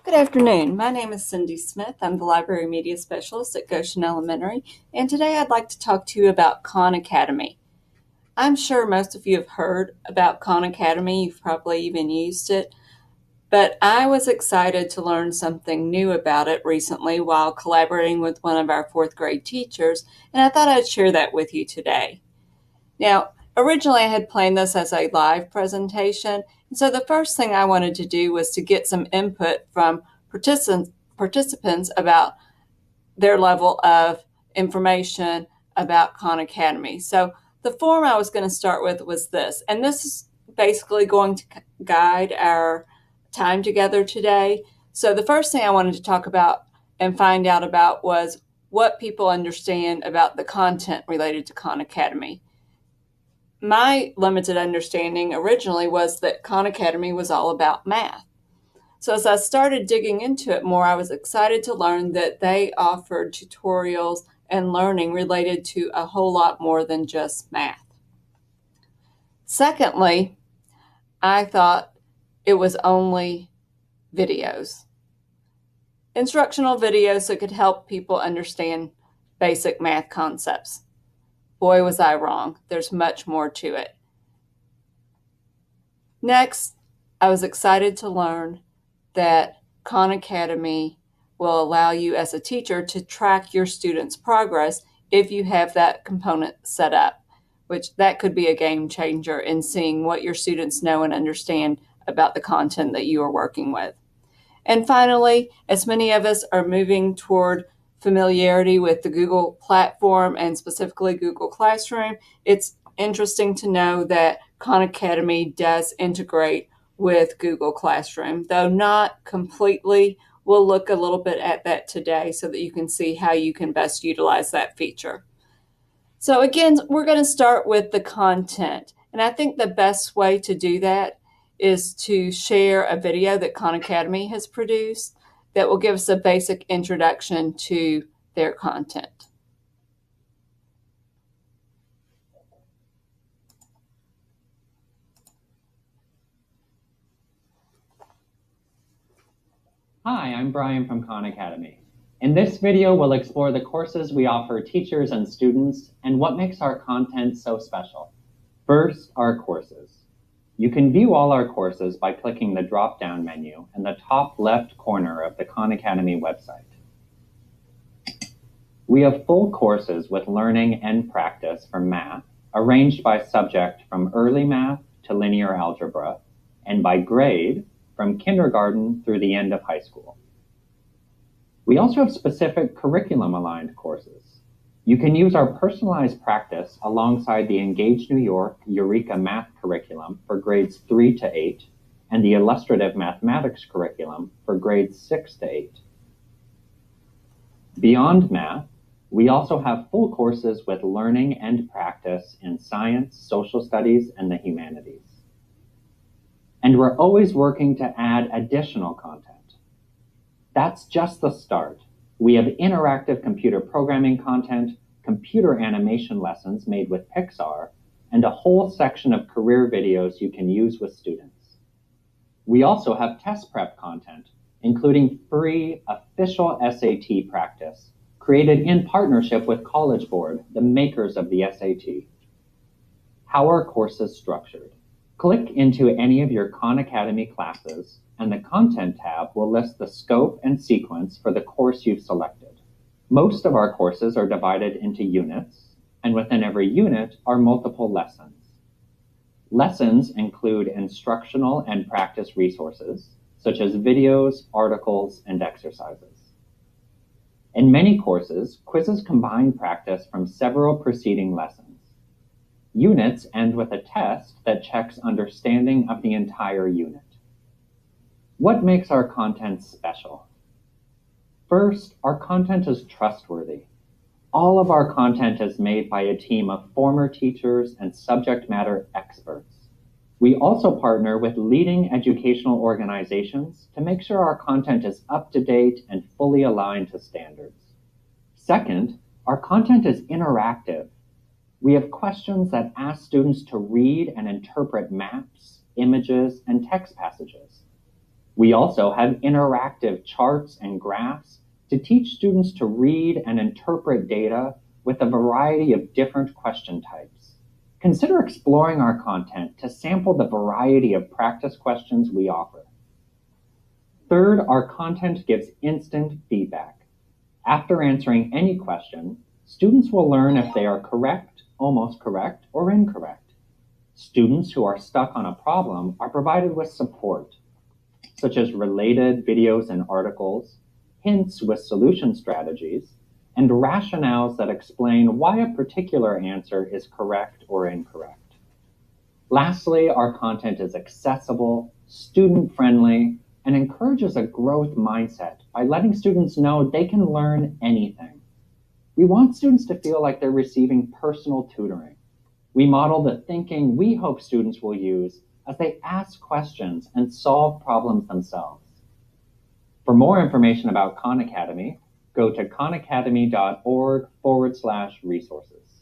Good afternoon. My name is Cindy Smith. I'm the Library Media Specialist at Goshen Elementary, and today I'd like to talk to you about Khan Academy. I'm sure most of you have heard about Khan Academy. You've probably even used it, but I was excited to learn something new about it recently while collaborating with one of our fourth grade teachers, and I thought I'd share that with you today. Now, originally I had planned this as a live presentation, and so the first thing I wanted to do was to get some input from participants about their level of information about Khan Academy. So the form I was going to start with was this, and this is basically going to guide our time together today. So the first thing I wanted to talk about and find out about was what people understand about the content related to Khan Academy. My limited understanding originally was that Khan Academy was all about math. So as I started digging into it more, I was excited to learn that they offered tutorials and learning related to a whole lot more than just math. Secondly, I thought it was only videos. Instructional videos that could help people understand basic math concepts. Boy, was I wrong. There's much more to it. Next, I was excited to learn that Khan Academy will allow you as a teacher to track your students' progress if you have that component set up, which that could be a game changer in seeing what your students know and understand about the content that you are working with. And finally, as many of us are moving toward familiarity with the Google platform and specifically Google Classroom, it's interesting to know that Khan Academy does integrate with Google Classroom, though not completely. We'll look a little bit at that today so that you can see how you can best utilize that feature. So again, we're going to start with the content. And I think the best way to do that is to share a video that Khan Academy has produced that will give us a basic introduction to their content. Hi, I'm Brian from Khan Academy. In this video, we'll explore the courses we offer teachers and students and what makes our content so special. First, our courses. You can view all our courses by clicking the drop-down menu in the top left corner of the Khan Academy website. We have full courses with learning and practice for math, arranged by subject from early math to linear algebra, and by grade from kindergarten through the end of high school. We also have specific curriculum-aligned courses. You can use our personalized practice alongside the Engage New York Eureka Math curriculum for grades 3 to 8 and the Illustrative Mathematics curriculum for grades 6 to 8. Beyond math, we also have full courses with learning and practice in science, social studies, and the humanities. And we're always working to add additional content. That's just the start. We have interactive computer programming content, computer animation lessons made with Pixar, and a whole section of career videos you can use with students. We also have test prep content, including free official SAT practice, created in partnership with College Board, the makers of the SAT. How are courses structured? Click into any of your Khan Academy classes, and the Content tab will list the scope and sequence for the course you've selected. Most of our courses are divided into units, and within every unit are multiple lessons. Lessons include instructional and practice resources, such as videos, articles, and exercises. In many courses, quizzes combine practice from several preceding lessons. Units end with a test that checks understanding of the entire unit. What makes our content special? First, our content is trustworthy. All of our content is made by a team of former teachers and subject matter experts. We also partner with leading educational organizations to make sure our content is up to date and fully aligned to standards. Second, our content is interactive. We have questions that ask students to read and interpret maps, images, and text passages. We also have interactive charts and graphs to teach students to read and interpret data with a variety of different question types. Consider exploring our content to sample the variety of practice questions we offer. Third, our content gives instant feedback. After answering any question, students will learn if they are correct, almost correct, or incorrect. Students who are stuck on a problem are provided with support, such as related videos and articles, hints with solution strategies, and rationales that explain why a particular answer is correct or incorrect. Lastly, our content is accessible, student-friendly, and encourages a growth mindset by letting students know they can learn anything. We want students to feel like they're receiving personal tutoring. We model the thinking we hope students will use as they ask questions and solve problems themselves. For more information about Khan Academy, go to khanacademy.org/resources.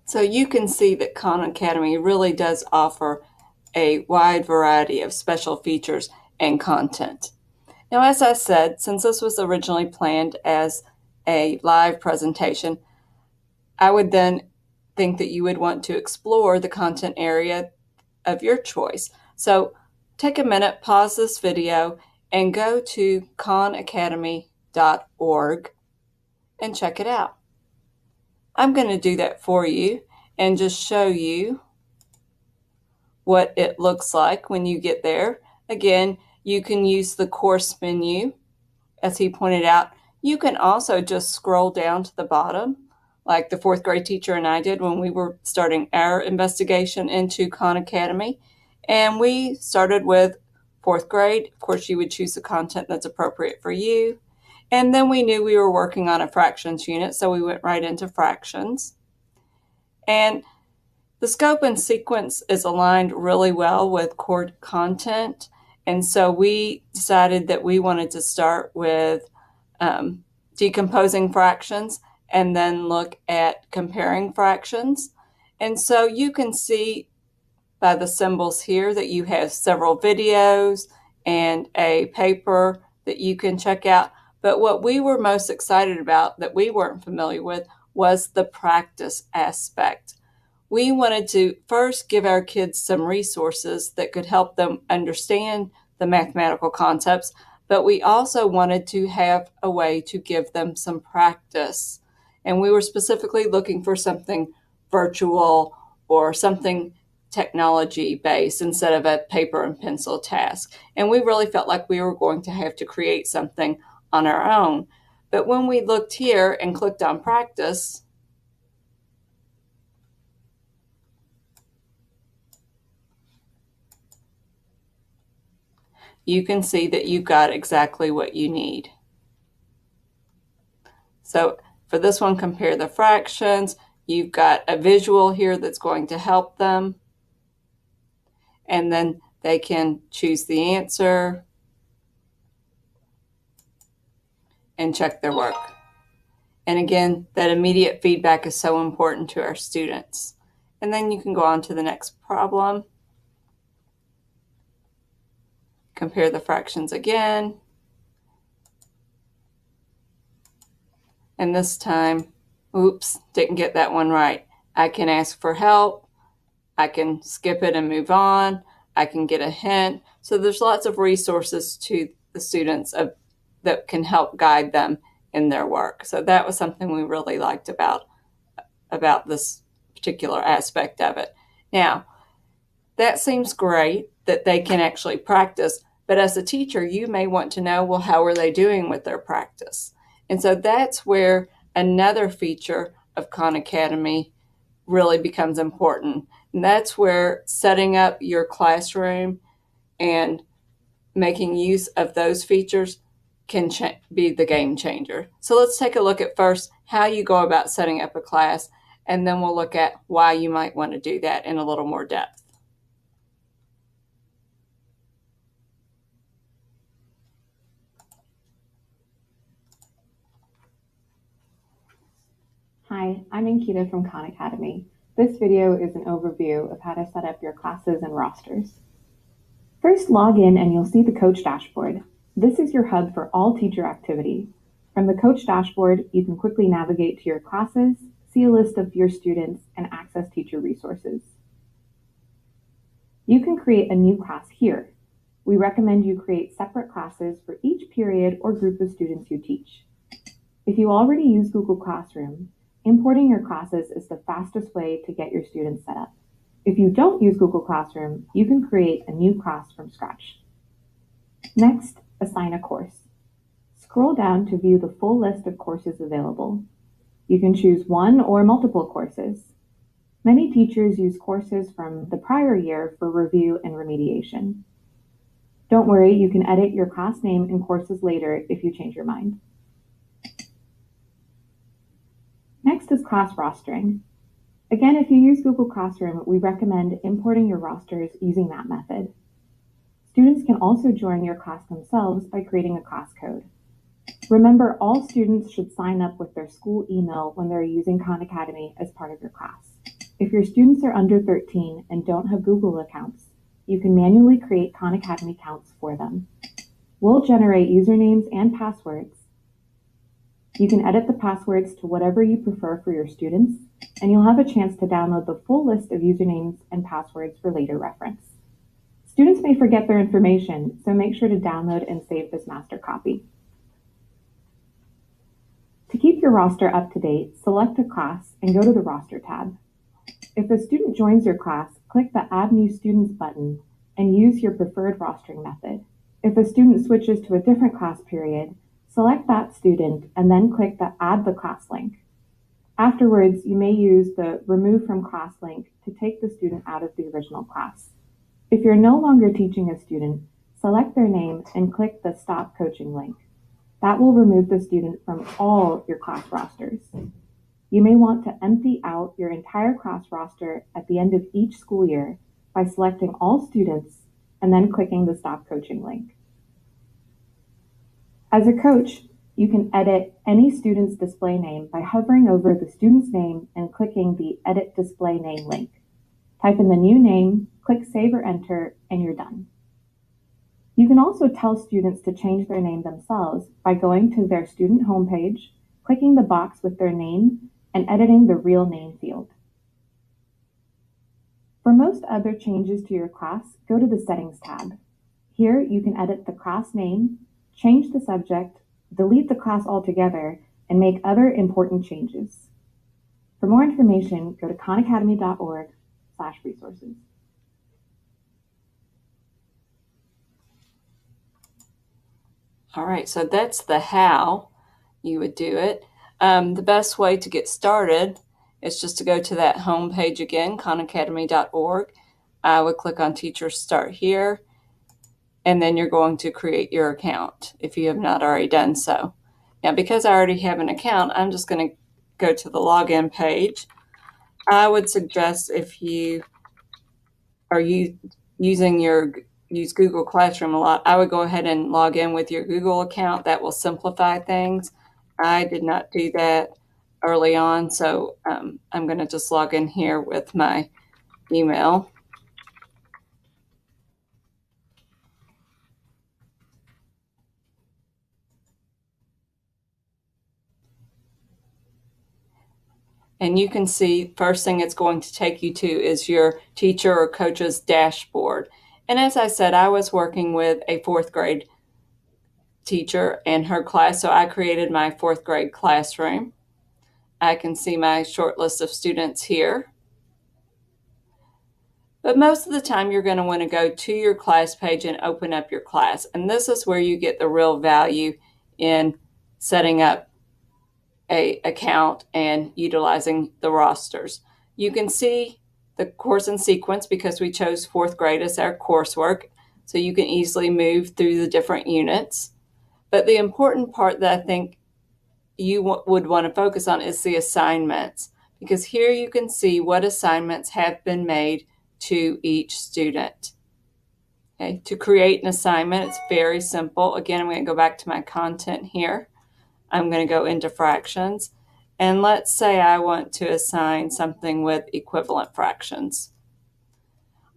So you can see that Khan Academy really does offer a wide variety of special features and content. Now, as I said, since this was originally planned as a live presentation, I would then think that you would want to explore the content area of your choice. So take a minute, pause this video, and go to khanacademy.org and check it out. I'm going to do that for you and just show you what it looks like when you get there. Again, you can use the course menu, as he pointed out. You can also just scroll down to the bottom, like the fourth grade teacher and I did when we were starting our investigation into Khan Academy. And we started with fourth grade. Of course, you would choose the content that's appropriate for you. And then we knew we were working on a fractions unit, so we went right into fractions. And the scope and sequence is aligned really well with core content. And so we decided that we wanted to start with decomposing fractions and then look at comparing fractions. And so you can see by the symbols here that you have several videos and a paper that you can check out. But what we were most excited about that we weren't familiar with was the practice aspect. We wanted to first give our kids some resources that could help them understand the mathematical concepts, but we also wanted to have a way to give them some practice. And we were specifically looking for something virtual or something technology based instead of a paper and pencil task. And we really felt like we were going to have to create something on our own. But when we looked here and clicked on practice, you can see that you got exactly what you need. So for this one, compare the fractions. You've got a visual here that's going to help them. And then they can choose the answer and check their work. And again, that immediate feedback is so important to our students. And then you can go on to the next problem. Compare the fractions again. And this time, oops, didn't get that one right. I can ask for help. I can skip it and move on. I can get a hint. So there's lots of resources to the students that can help guide them in their work. So that was something we really liked about this particular aspect of it. Now, that seems great that they can actually practice, but as a teacher, you may want to know, well, how are they doing with their practice? And so that's where another feature of Khan Academy really becomes important. And that's where setting up your classroom and making use of those features can be the game changer. So let's take a look at first how you go about setting up a class, and then we'll look at why you might want to do that in a little more depth. Hi, I'm Ankita from Khan Academy. This video is an overview of how to set up your classes and rosters. First, log in and you'll see the Coach dashboard. This is your hub for all teacher activity. From the Coach dashboard, you can quickly navigate to your classes, see a list of your students, and access teacher resources. You can create a new class here. We recommend you create separate classes for each period or group of students you teach. If you already use Google Classroom, importing your classes is the fastest way to get your students set up. If you don't use Google Classroom, you can create a new class from scratch. Next, assign a course. Scroll down to view the full list of courses available. You can choose one or multiple courses. Many teachers use courses from the prior year for review and remediation. Don't worry, you can edit your class name and courses later if you change your mind. Next is class rostering. Again, if you use Google Classroom, we recommend importing your rosters using that method. Students can also join your class themselves by creating a class code. Remember, all students should sign up with their school email when they're using Khan Academy as part of your class. If your students are under 13 and don't have Google accounts, you can manually create Khan Academy accounts for them. We'll generate usernames and passwords. You can edit the passwords to whatever you prefer for your students, and you'll have a chance to download the full list of usernames and passwords for later reference. Students may forget their information, so make sure to download and save this master copy. To keep your roster up to date, select a class and go to the Roster tab. If a student joins your class, click the Add New Students button and use your preferred rostering method. If a student switches to a different class period, select that student and then click the Add the Class link. Afterwards, you may use the Remove from Class link to take the student out of the original class. If you're no longer teaching a student, select their name and click the Stop Coaching link. That will remove the student from all your class rosters. You may want to empty out your entire class roster at the end of each school year by selecting all students and then clicking the Stop Coaching link. As a coach, you can edit any student's display name by hovering over the student's name and clicking the Edit Display Name link. Type in the new name, click Save or Enter, and you're done. You can also tell students to change their name themselves by going to their student homepage, clicking the box with their name, and editing the Real Name field. For most other changes to your class, go to the Settings tab. Here, you can edit the class name, change the subject, delete the class altogether, and make other important changes. For more information, go to khanacademy.org/resources. All right, so that's the how you would do it. The best way to get started is just to go to that home page again, khanacademy.org. I would click on Teachers Start here, and then you're going to create your account if you have not already done so. Now, because I already have an account, I'm just going to go to the login page. I would suggest if you are use Google Classroom a lot, I would go ahead and log in with your Google account. That will simplify things. I did not do that early on, so I'm going to just log in here with my email. And you can see first thing it's going to take you to is your teacher or coach's dashboard. And as I said, I was working with a fourth grade teacher and her class, so I created my fourth grade classroom. I can see my short list of students here. But most of the time you're going to want to go to your class page and open up your class. And this is where you get the real value in setting up an account and utilizing the rosters. You can see the course and sequence because we chose fourth grade as our coursework, so you can easily move through the different units. But the important part that I think you would want to focus on is the assignments, because here you can see what assignments have been made to each student. Okay, to create an assignment, it's very simple. Again, I'm going to go back to my content here. I'm going to go into fractions, And let's say I want to assign something with equivalent fractions.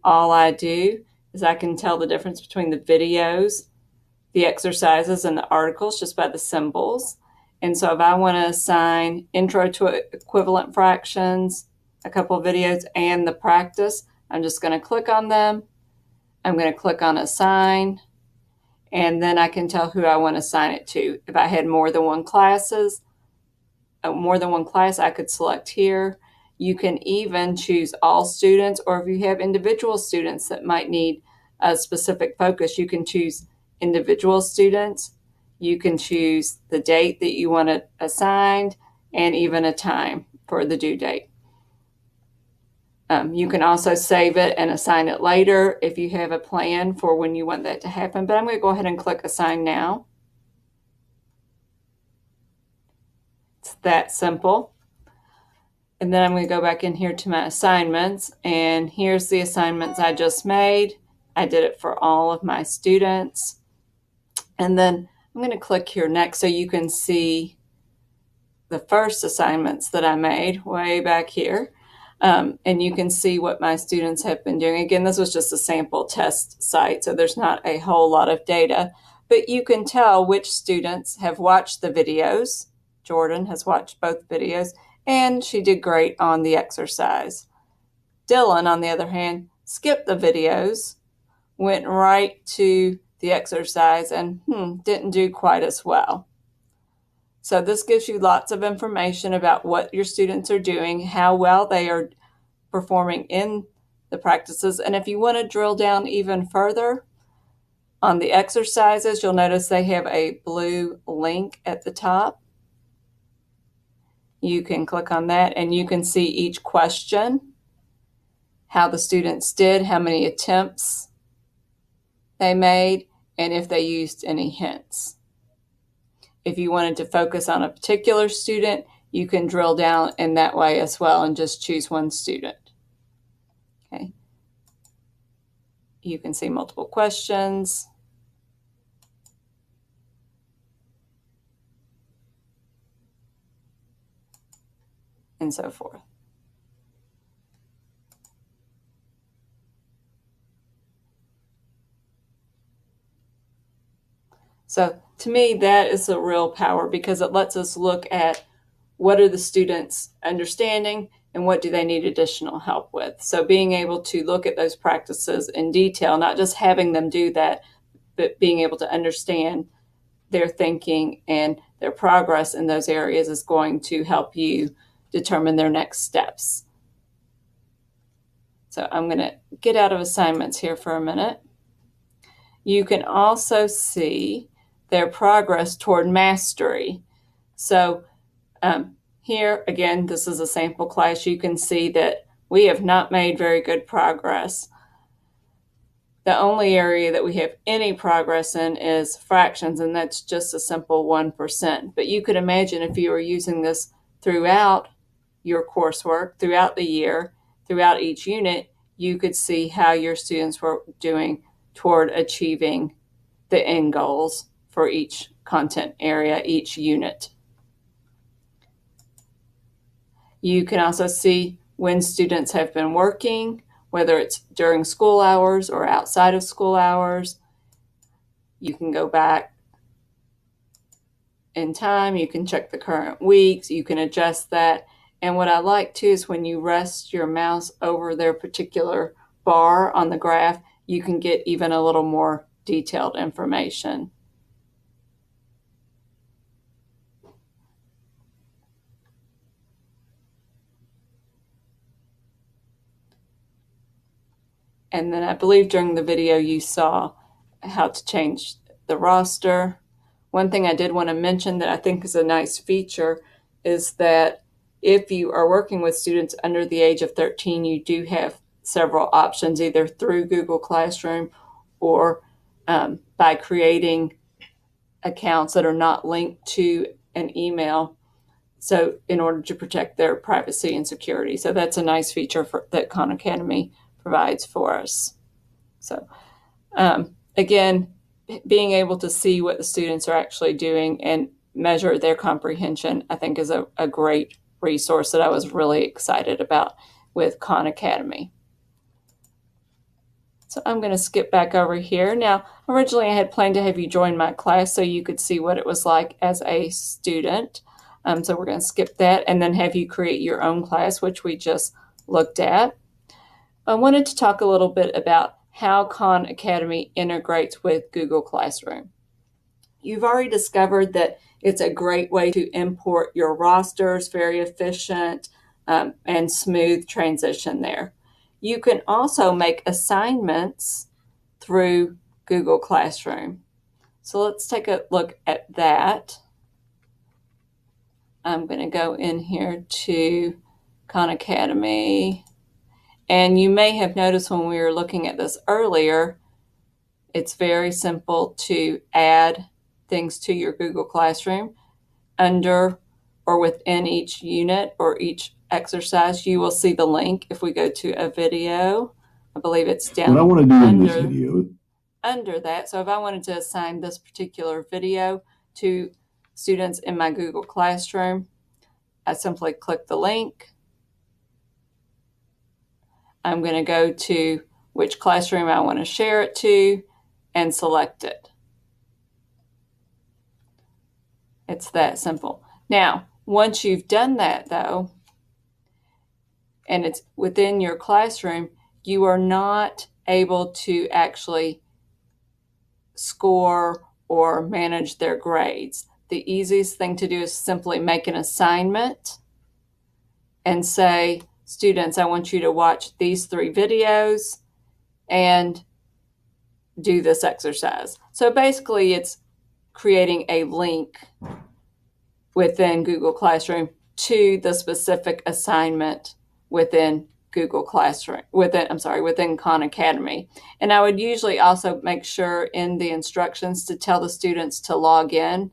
All I do is I can tell the difference between the videos, the exercises, and the articles just by the symbols. And so if I want to assign Intro to Equivalent Fractions, a couple of videos, and the practice, I'm just going to click on them. I'm going to click on Assign, and then I can tell who I want to assign it to. If I had more than one class, I could select here. You can even choose all students, or if you have individual students that might need a specific focus, you can choose individual students. You can choose the date that you want it assigned and even a time for the due date. You can also save it and assign it later if you have a plan for when you want that to happen. But I'm going to go ahead and click Assign Now. It's that simple. And then I'm going to go back in here to my assignments, and here's the assignments I just made. I did it for all of my students. And then I'm going to click here next so you can see the first assignments that I made way back here. And you can see what my students have been doing. Again, this was just a sample test site, so there's not a whole lot of data, but you can tell which students have watched the videos. Jordan has watched both videos, and she did great on the exercise. Dylan, on the other hand, skipped the videos, went right to the exercise, and didn't do quite as well. So this gives you lots of information about what your students are doing, how well they are performing in the practices. And if you want to drill down even further on the exercises, you'll notice they have a blue link at the top. You can click on that and you can see each question, how the students did, how many attempts they made, and if they used any hints. If you wanted to focus on a particular student, you can drill down in that way as well and just choose one student. Okay. You can see multiple questions. And so forth. So to me, that is a real power because it lets us look at what are the students understanding and what do they need additional help with. So being able to look at those practices in detail, not just having them do that, but being able to understand their thinking and their progress in those areas is going to help you determine their next steps. So I'm going to get out of assignments here for a minute. You can also see their progress toward mastery. So here, again, this is a sample class. You can see that we have not made very good progress. The only area that we have any progress in is fractions, and that's just a simple 1%. But you could imagine if you were using this throughout your coursework, throughout the year, throughout each unit, you could see how your students were doing toward achieving the end goals for each content area, each unit. You can also see when students have been working, whether it's during school hours or outside of school hours. You can go back in time, you can check the current weeks, you can adjust that. And what I like too is when you rest your mouse over their particular bar on the graph, you can get even a little more detailed information. And then I believe during the video you saw how to change the roster. One thing I did want to mention that I think is a nice feature is that if you are working with students under the age of 13, you do have several options either through Google Classroom or by creating accounts that are not linked to an email. So in order to protect their privacy and security. So that's a nice feature that Khan Academy provides for us. So again, being able to see what the students are actually doing and measure their comprehension, I think is a great resource that I was really excited about with Khan Academy. So I'm going to skip back over here. Now, originally I had planned to have you join my class so you could see what it was like as a student. So we're going to skip that and then have you create your own class, which we just looked at. I wanted to talk a little bit about how Khan Academy integrates with Google Classroom. You've already discovered that it's a great way to import your rosters, very efficient and smooth transition there. You can also make assignments through Google Classroom. So let's take a look at that. I'm going to go in here to Khan Academy. And you may have noticed when we were looking at this earlier, it's very simple to add things to your Google Classroom. Under or within each unit or each exercise, you will see the link. If we go to a video, I believe it's down what I want to do in this video under that. So if I wanted to assign this particular video to students in my Google Classroom, I simply click the link. I'm going to go to which classroom I want to share it to and select it. It's that simple. Now, once you've done that though, and it's within your classroom, you are not able to actually score or manage their grades. The easiest thing to do is simply make an assignment and say, students, I want you to watch these 3 videos and do this exercise. So basically it's creating a link within Google Classroom to the specific assignment within Google Classroom, within Khan Academy. And I would usually also make sure in the instructions to tell the students to log in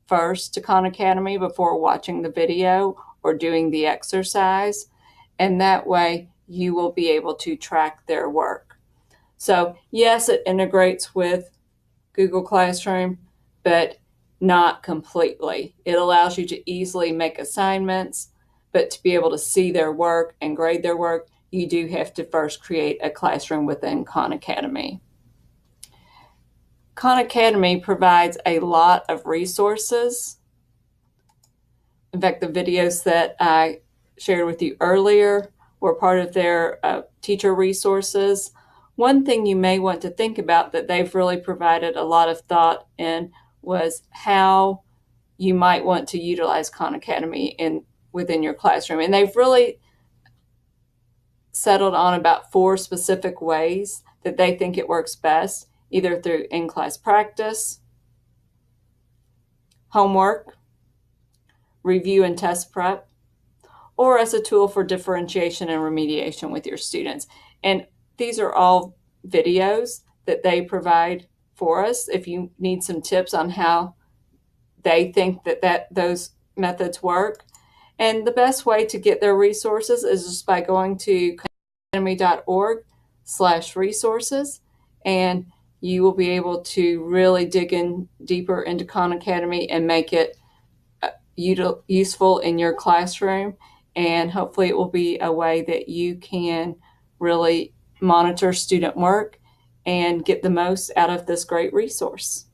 first to Khan Academy before watching the video or doing the exercise. And that way you will be able to track their work. So yes, it integrates with Google Classroom, but not completely. It allows you to easily make assignments, but to be able to see their work and grade their work, you do have to first create a classroom within Khan Academy. Khan Academy provides a lot of resources. In fact, the videos that I shared with you earlier were part of their teacher resources. One thing you may want to think about that they've really provided a lot of thought in was how you might want to utilize Khan Academy within your classroom. And they've really settled on about 4 specific ways that they think it works best, either through in-class practice, homework, review and test prep, or as a tool for differentiation and remediation with your students. And these are all videos that they provide for us if you need some tips on how they think that those methods work. And the best way to get their resources is just by going to khanacademy.org/resources, and you will be able to really dig in deeper into Khan Academy and make it useful in your classroom. And hopefully it will be a way that you can really monitor student work and get the most out of this great resource.